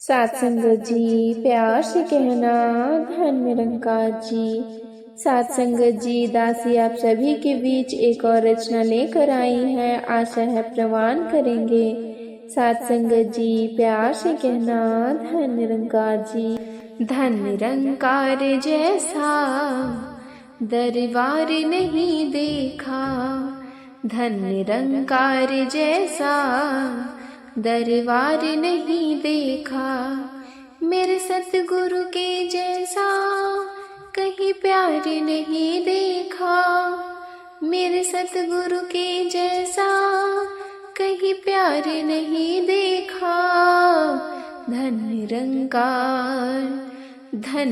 सात संगत जी प्यार से कहना धन निरंकार जी। सात संगत जी दासी आप सभी के बीच एक और रचना लेकर आई है, आशा है प्रवान करेंगे। सात संगत जी प्यार से कहना धन निरंकार जी। धन निरंकार जैसा दरबार नहीं देखा, धन निरंकार जैसा दरबार नहीं देखा, मेरे सतगुरु के जैसा कहीं प्यार नहीं देखा, मेरे सतगुरु के जैसा कहीं प्यार नहीं देखा। धन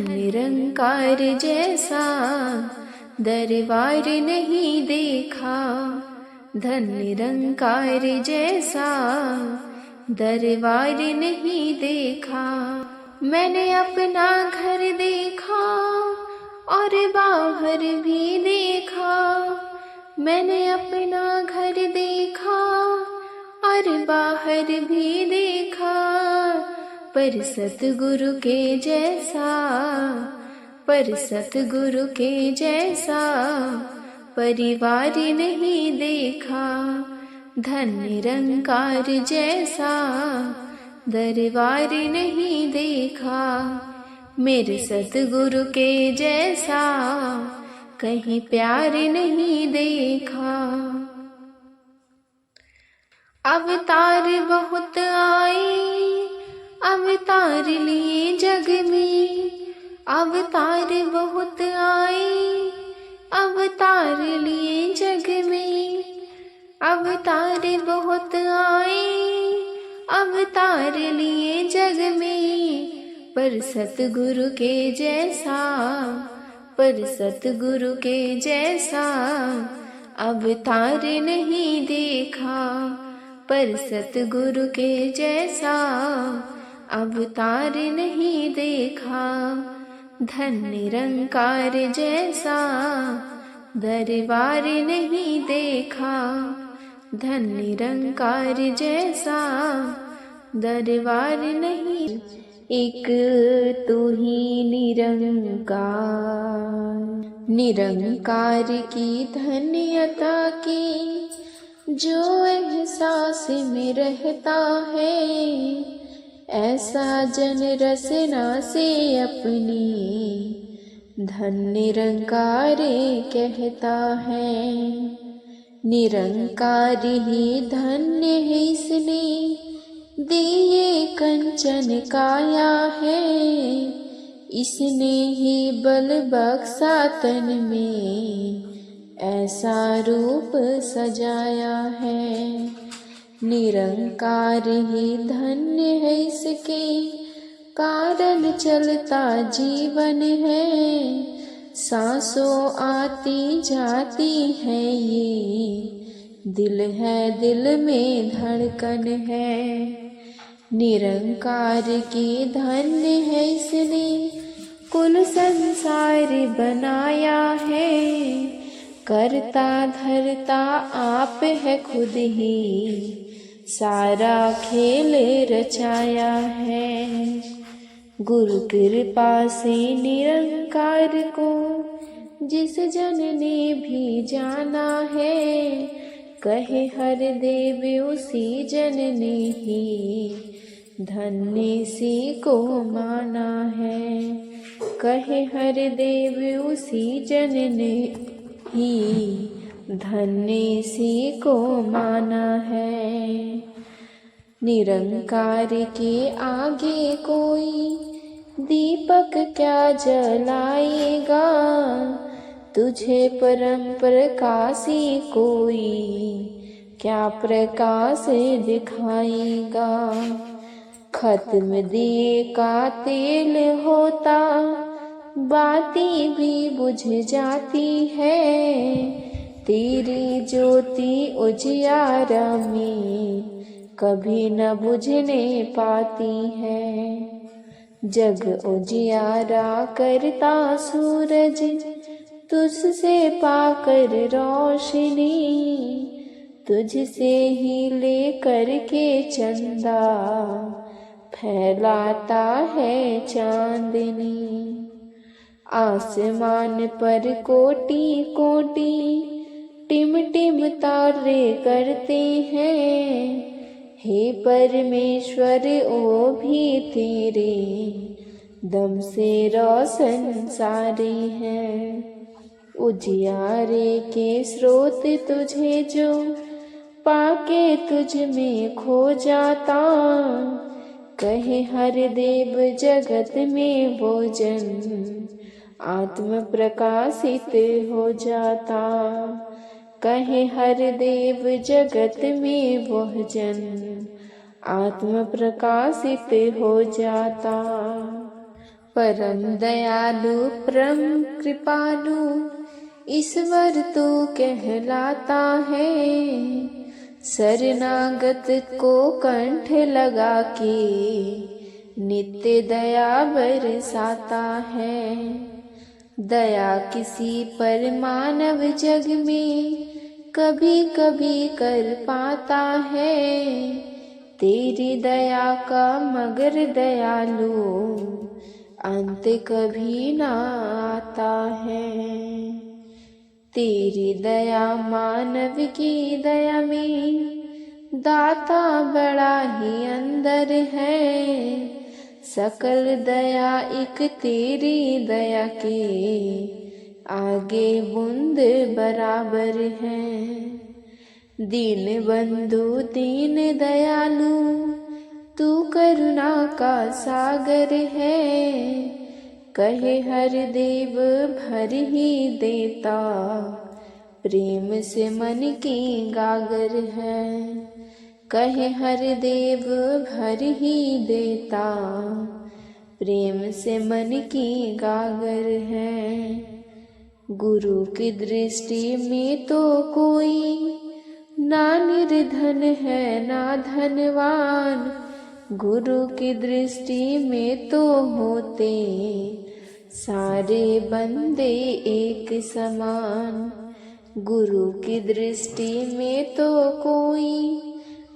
निरंकार जैसा दरबार नहीं देखा, धन निरंकार जैसा दरबार नहीं देखा। मैंने अपना घर देखा और बाहर भी देखा, मैंने अपना घर देखा और बाहर भी देखा, पर सतगुरु के जैसा, पर सतगुरु के जैसा परिवार नहीं देखा। धन निरंकार जैसा दरबार नहीं देखा, मेरे सतगुरु के जैसा कहीं प्यार नहीं देखा। अवतार बहुत आए, अवतार लिए जग में, अवतार बहुत आए, अवतार लिए जग में, अवतार बहुत आए, अवतार लिए जग में, पर सतगुरु के जैसा, पर सतगुरु के जैसा अवतार नहीं देखा, पर सतगुरु के जैसा अवतार नहीं देखा। धन निरंकार जैसा दरबार नहीं देखा, धन निरंकार जैसा दरबार नहीं। एक तू ही निरंकार, निरंकार की धन्यता की जो एहसास में रहता है, ऐसा जन रसना से अपनी धन निरंकार कहता है। निरंकार ही धन्य है, इसने दिए कंचन काया है, इसने ही बल बख्शा तन में ऐसा रूप सजाया है। निरंकार ही धन्य है, इसके कारण चलता जीवन है, सांसों आती जाती है ये, दिल है दिल में धड़कन है। निरंकार की धन्य है, इसने कुल संसार बनाया है, करता धरता आप है खुद ही, सारा खेल रचाया है। गुरु कृपा से निरंकार को जिस जन ने भी जाना है, कहे हर देव उसी जन ने ही धन्य सी को माना है, कहे हर देव उसी जन ने ही धन्य सी को माना है। निरंकार के आगे कोई दीपक क्या जलाएगा, तुझे परम प्रकाशी कोई क्या प्रकाश दिखाएगा। खत्म दिए का तेल होता, बाती भी बुझ जाती है, तेरी ज्योति उजियारा में कभी न बुझने पाती है। जग उजियारा करता सूरज, तुझसे पाकर रोशनी, तुझसे ही लेकर के चंदा फैलाता है चांदनी। आसमान पर कोटि कोटि टिम टिम तारे करते हैं। हे परमेश्वर ओ भी तेरे दम से रोशन सारे हैं। उजियारे के स्रोत तुझे जो पाके तुझ में खो जाता। कहे हर देव जगत में वो जन आत्म प्रकाशित हो जाता। कहे हर देव जगत में वह जन आत्म प्रकाशित हो जाता। परम दयालु परम कृपालु ईश्वर तू कहलाता है। शरणागत को कंठ लगा के नित्य दया बरसाता है। दया किसी पर मानव जग में कभी कभी कर पाता है। तेरी दया का मगर दयालु अंत कभी ना आता है। तेरी दया मानव की दया में दाता बड़ा ही अंदर है। सकल दया एक तेरी दया के आगे बूंद बराबर है। दीन बंधु दीन दयालु तू करुणा का सागर है। कहे हर देव भर ही देता प्रेम से मन की गागर है। कहे हर देव भर ही देता प्रेम से मन की गागर है। गुरु की दृष्टि में तो कोई ना निर्धन है ना धनवान। गुरु की दृष्टि में तो होते सारे बंदे एक समान। गुरु की दृष्टि में तो कोई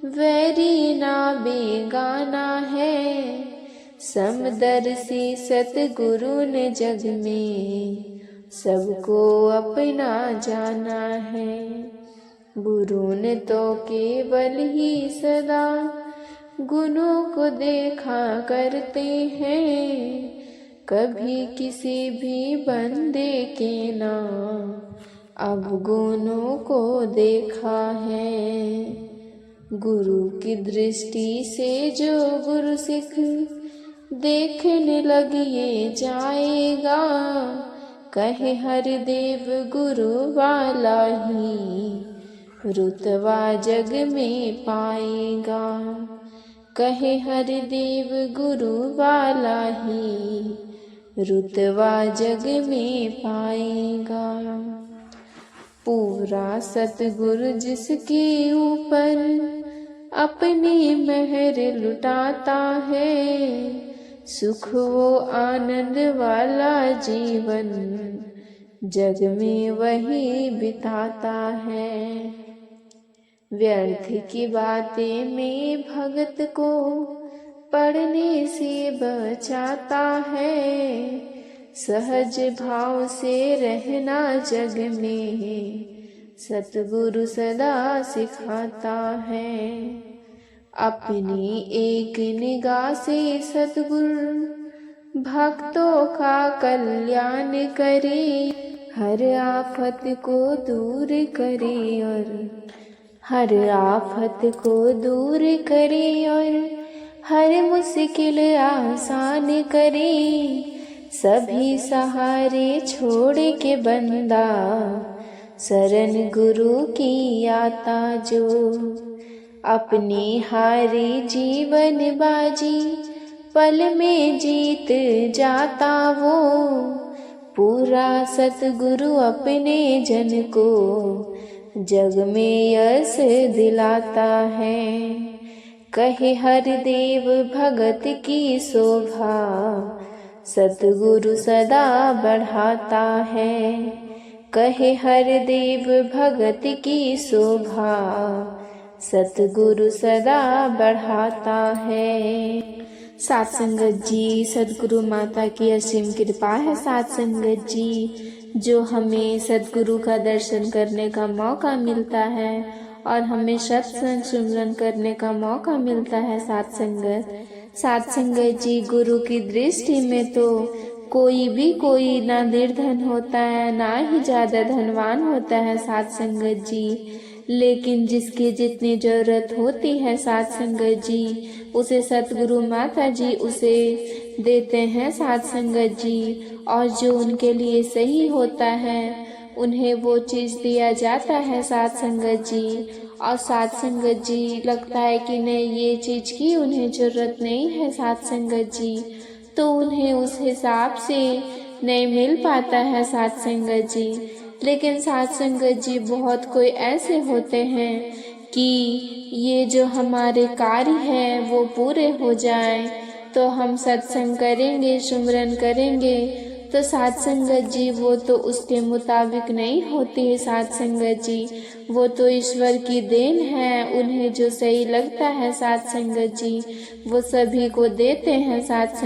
वैरी ना बेगाना है। समदर्शी सतगुरु ने जग में सबको अपना जाना है। गुरु ने तो केवल ही सदा गुणों को देखा करते हैं। कभी किसी भी बंदे के ना अब गुणों को देखा है। गुरु की दृष्टि से जो गुरु सिख देखने लगिए जाएगा। कहे हर देव गुरु वाला ही रुतबा जग में पाएगा। कहे हर देव गुरु वाला ही रुतबा जग में पाएगा। पूरा सतगुरु जिसके ऊपर अपनी मेहर लुटाता है। सुख वो आनंद वाला जीवन जग में वही बिताता है। व्यर्थ की बातें में भगत को पढ़ने से बचाता है। सहज भाव से रहना जग में सतगुरु सदा सिखाता है। अपनी एक निगाह से सतगुरु भक्तों का कल्याण करे। हर आफत को दूर करे और हर आफत को दूर करे और हर मुश्किल आसान करे। सभी सहारे छोड़ के बंदा शरण गुरु की आता जो। अपनी हारी जीवन बाजी पल में जीत जाता वो। पूरा सतगुरु अपने जन को जग में यश दिलाता है। कहे हर देव भगत की शोभा सतगुरु सदा बढ़ाता है। कहे हर देव भगत की शोभा सतगुरु सदा बढ़ाता है। साथ संगत जी, सद्गुरु माता की असीम कृपा है साथ संगत जी, जो हमें सद्गुरु का दर्शन करने का मौका मिलता है और हमें सत्संग सुमरन करने का मौका मिलता है साथ संगत जी। गुरु की दृष्टि में तो कोई ना निर्धन होता है, ना ही ज्यादा धनवान होता है साथ संगत जी, लेकिन जिसकी जितनी जरूरत होती है साथ संगत जी, उसे सतगुरु माता जी उसे देते हैं साथ संगत जी, और जो उनके लिए सही होता है उन्हें वो चीज़ दिया जाता है साथ संगत जी। और साथ संगत जी लगता है कि नहीं, ये चीज़ की उन्हें ज़रूरत नहीं है साथ संगत जी, तो उन्हें उस हिसाब से नहीं मिल पाता है साथ संगत जी। लेकिन साथ संगत जी बहुत कोई ऐसे होते हैं कि ये जो हमारे कार्य हैं वो पूरे हो जाएं, तो हम सत्संग करेंगे, सुमरन करेंगे, तो साथ संगत जी वो तो उसके मुताबिक नहीं होती है साथ संगत जी, वो तो ईश्वर की देन है। उन्हें जो सही लगता है साथ संगत जी वो सभी को देते हैं साथ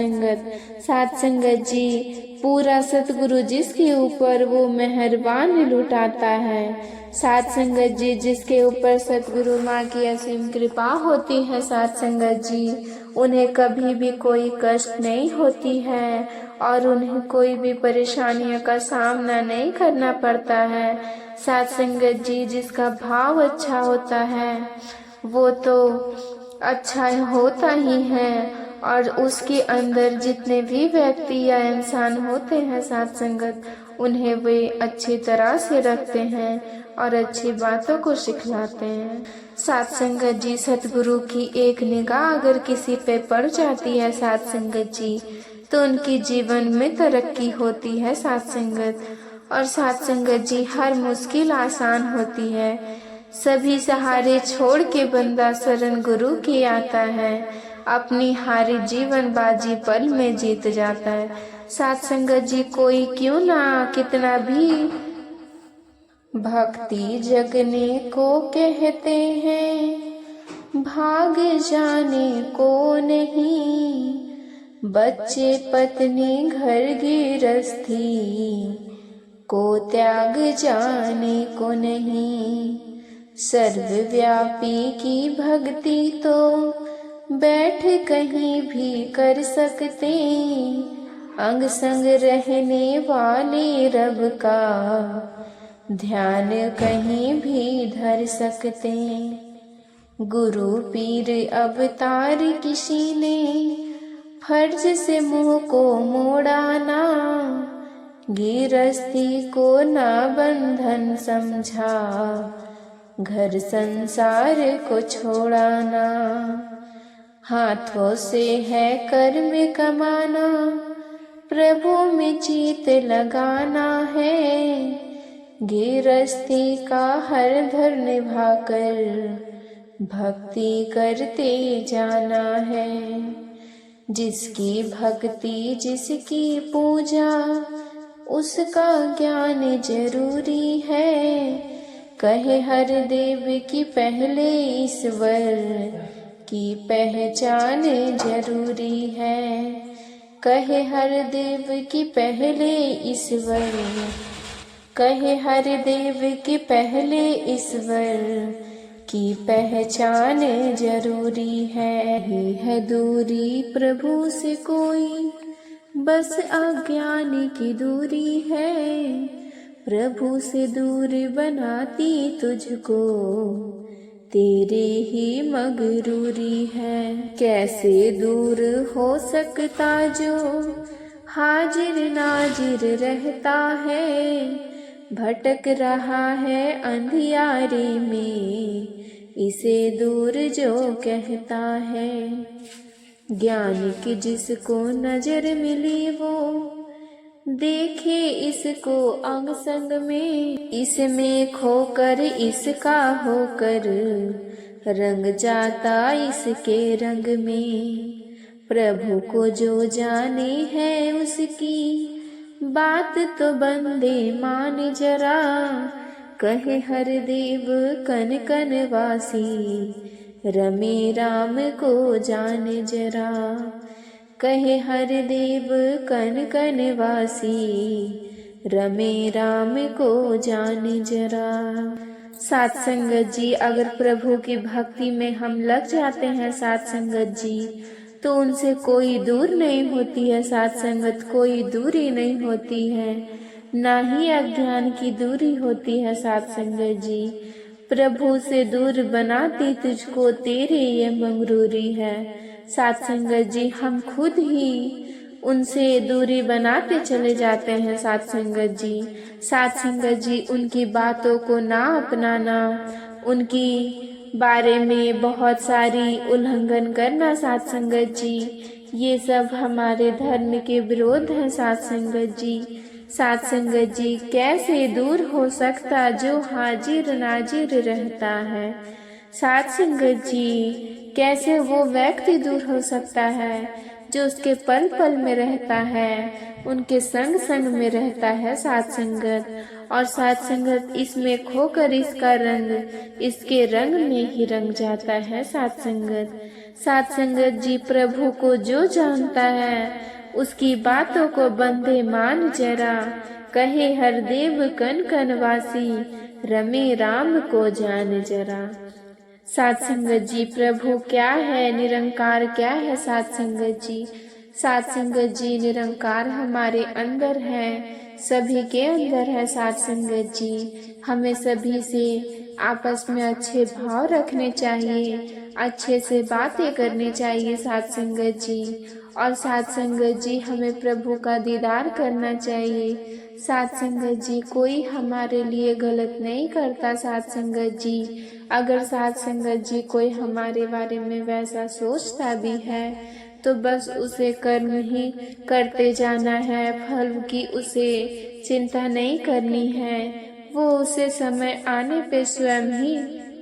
संगत जी। पूरा सतगुरु जिसके ऊपर वो मेहरबान लुटाता है साथ संगत जी, जिसके ऊपर सतगुरु माँ की असीम कृपा होती है साथ संगत जी, उन्हें कभी भी कोई कष्ट नहीं होती है और उन्हें कोई भी परेशानियों का सामना नहीं करना पड़ता है साथ संगत जी। जिसका भाव अच्छा होता है वो तो अच्छा होता ही है, और उसके अंदर जितने भी व्यक्ति या इंसान होते हैं साथ संगत, उन्हें वे अच्छी तरह से रखते हैं और अच्छी बातों को सिखलाते हैं साथ संगत जी। सतगुरु की एक निगाह अगर किसी पे पड़ जाती है साथ संगत जी, तो उनकी जीवन में तरक्की होती है साथ संगत। और साथ संगत जी हर मुश्किल आसान होती है, सभी सहारे छोड़ के बंदा शरण गुरु की आता है, अपनी हारी जीवन बाजी पल में जीत जाता है साथ संगत जी। कोई क्यों ना कितना भी भक्ति जगने को कहते हैं, भाग जाने को नहीं, बच्चे पत्नी घर गृहस्थी को त्याग जाने को नहीं, सर्वव्यापी की भक्ति तो बैठ कहीं भी कर सकते, अंग संग रहने वाले रब का ध्यान कहीं भी धर सकते। गुरु पीर अवतार किसी ने फर्ज से मुंह को मोड़ाना, गृहस्थी को ना बंधन समझा, घर संसार को छोड़ाना, हाथों से है कर्म कमाना, प्रभु में चित लगाना है, गृहस्थी का हर धर निभाकर भक्ति करते जाना है। जिसकी भक्ति जिसकी पूजा उसका ज्ञान जरूरी है, कहे हर देव की पहले ईश्वर की पहचान जरूरी है, कहे हर देव की पहले ईश्वर, कहे हर देव की पहले ईश्वर की पहचान जरूरी है दूरी प्रभु से कोई, बस अज्ञान की दूरी है, प्रभु से दूर बनाती तुझको तेरे ही मगरूरी है। कैसे दूर हो सकता जो हाजिर नाजिर रहता है, भटक रहा है अंधियारे में, इसे दूर जो कहता है। ज्ञान की जिसको नजर मिली वो देखे इसको अंग संग में, इसमें खोकर इसका होकर रंग जाता इसके रंग में। प्रभु को जो जाने है उसकी बात तो बंदे मान जरा, कहे हर देव कन कन वासी रमे राम को जान जरा। कहे हर देव कन कन वासी, रमे राम को जान जरा। साथ संगत जी, अगर प्रभु की भक्ति में हम लग जाते हैं साथ संगत जी, तो उनसे कोई दूर नहीं होती है साथ संगत, कोई दूरी नहीं होती है, ना ही अज्ञान की दूरी होती है साथ संगत जी। प्रभु से दूर बनाती तुझको तेरे ये मंगरूरी है। साथ संगत जी, हम खुद ही उनसे दूरी बनाते चले जाते हैं साथ संगत जी। साथ संगत जी, उनकी बातों को ना अपनाना, उनकी बारे में बहुत सारी उल्लंघन करना साथ संगत जी, ये सब हमारे धर्म के विरोध है साथ संगत जी। साथ संगत जी, कैसे दूर हो सकता जो हाजिर नाजिर रहता है। साथ संगत जी, कैसे वो व्यक्ति दूर हो सकता है जो उसके पल पल में रहता है, उनके संग संग में रहता है साथ संगत। और साथ संगत, इसमें खोकर इसका रंग इसके रंग में ही रंग जाता है साथ संगत। साथ संगत जी, प्रभु को जो जानता है उसकी बातों को बंदे मान जरा, कहे हर देव कन कन वासी, रमे राम को जान जरा। साथ संगत जी, प्रभु क्या है, निरंकार क्या है साथ संगत जी। साथ संगत जी, निरंकार हमारे अंदर है, सभी के अंदर है साथ संगत जी। हमें सभी से आपस में अच्छे भाव रखने चाहिए, अच्छे से बातें करनी चाहिए साथ संगत जी। और साथ संगत जी, हमें प्रभु का दीदार करना चाहिए साथ संगत जी। कोई हमारे लिए गलत नहीं करता साथ संगत जी। अगर साथ संगत जी कोई हमारे बारे में वैसा सोचता भी है तो बस उसे कर्म ही करते जाना है, फल की उसे चिंता नहीं करनी है, वो उसे समय आने पे स्वयं ही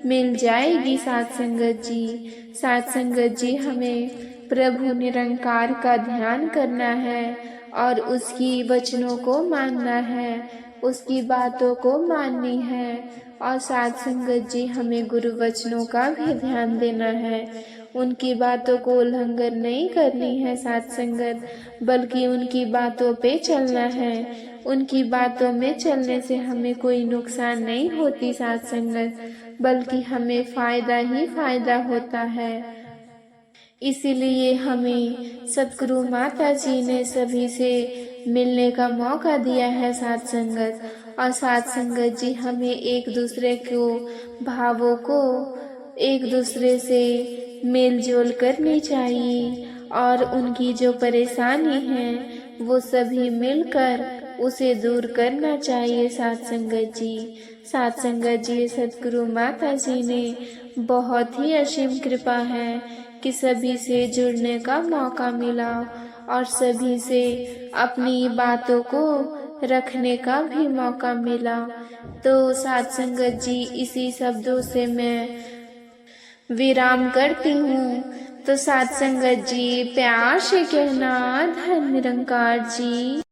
मिल जाएगी साथ संगत जी। साथ संगत जी, हमें प्रभु निरंकार का ध्यान करना है और उसकी वचनों को मानना है, उसकी बातों को माननी है। और साथ संगत जी, हमें गुरु वचनों का भी ध्यान देना है, उनकी बातों को उल्लंघन नहीं करनी है साथ संगत, बल्कि उनकी बातों पे चलना है। उनकी बातों में चलने से हमें कोई नुकसान नहीं होती साथ संगत, बल्कि हमें फायदा ही फायदा होता है। इसीलिए हमें सतगुरु माता जी ने सभी से मिलने का मौका दिया है साथ संगत। और साथ संगत जी, हमें एक दूसरे को भावों को एक दूसरे से मेल जोल करनी चाहिए और उनकी जो परेशानी है वो सभी मिलकर उसे दूर करना चाहिए साथ संगत जी। साथ संगत जी, सतगुरु माता जी ने बहुत ही असीम कृपा है कि सभी से जुड़ने का मौका मिला और सभी से अपनी बातों को रखने का भी मौका मिला। तो साथ संगत जी, इसी शब्दों से मैं विराम करती हूँ। तो साथ संगत जी, प्यार से कहना धन निरंकार जी।